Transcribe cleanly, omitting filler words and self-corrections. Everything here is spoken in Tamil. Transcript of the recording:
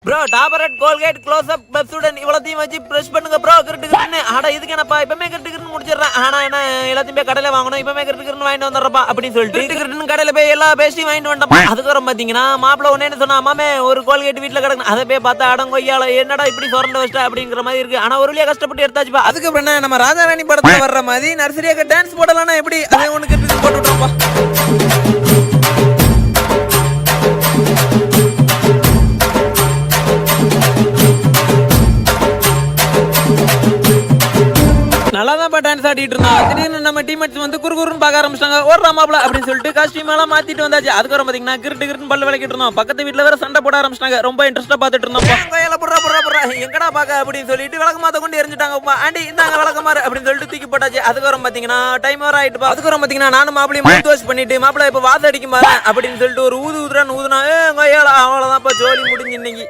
Bro Dabur red Colgate close up பெப்சுடன் இவ்வளத்தையும் வச்சு பிரஷ் பண்ணுங்க ப்ரோ. கிரிட்டுன்னு ஆடா இதுக்கு என்னப்பா இப்பமே கிரிட்டுன்னு முடிச்சிடுறேன். ஆனா என்ன எல்லாத்தையும் போய் கடையில வாங்கணும், இப்பமே கிரிட்டுன்னு வாங்கிட்டு வந்துடுறப்பா அப்படின்னு சொல்லிட்டு கிரிட்டுன்னு கடையில போய் எல்லா பேஸ்டையும் வாங்கிட்டு வந்தப்பா. அதுக்கப்புறம் பாத்தீங்கன்னா மாப்பிள்ள ஒன்னே சொன்னா, மாமே ஒரு கோல்கேட் வீட்டுல கிடக்கு. அதை போய் பார்த்தா அடங்கொய்யால என்னடா இப்படி சொரண்ட வச்சிட்டா அப்படிங்கிற மாதிரி இருக்கு. ஆனா ஒரு வழியா கஷ்டப்பட்டு எடுத்தாச்சுப்பா. அதுக்கப்புறம் என்ன நம்ம ராஜாராணி படத்துல வர்ற மாதிரி நர்சரியாக டான்ஸ் போடலாம்னா எப்படி அதே ஒண்ணு கிரிட்டுன்னு போட்டு விட்டோம்ப்பா. நல்லாதான் டான்ஸ் ஆடிட்டு இருந்தான். திடீர்னு நம்ம டீம்மேட்ஸ் வந்து குறுகுறுன்னு பார்க்க ஆரம்பிச்சாங்க. ஓடுறா மாப்ள அப்படின்னு சொல்லிட்டு காஸ்டியூம் எல்லாம் மாத்திட்டு வந்தாச்சு. அதுக்கப்புறம் பாத்தீங்கன்னா கிரிட்டு பல்லு விளக்கிட்டு இருந்தோம். பக்கத்து வீட்டுல வேற சண்டை போட ஆரம்பிச்சாங்க. ரொம்ப இன்ட்ரெஸ்டா பாத்துட்டு இருந்தோம். எங்கடா பாக்க அப்படின்னு சொல்லிட்டு விளக்க மாத்த கொண்டு எரிஞ்சிட்டாங்க. ஆண்டி இந்தாங்க விளக்கமாறு அப்படின்னு சொல்லிட்டு தூக்கி போட்டாச்சு. அதுக்கப்புறம் பாத்தீங்கன்னா டைம் வர ஆயிட்டு. அதுக்கப்புறம் பாத்தீங்கன்னா நானும் மாப்பிளையும் மூட் வாஷ் பண்ணிட்டு மாப்பிள இப்ப வாச அடிக்கும் பாரு அப்படின்னு சொல்லிட்டு ஒரு ஊதுறான்னு ஊதுனா அவ்வளவுதான் ஜோலி முடிஞ்சு இன்னைக்கு.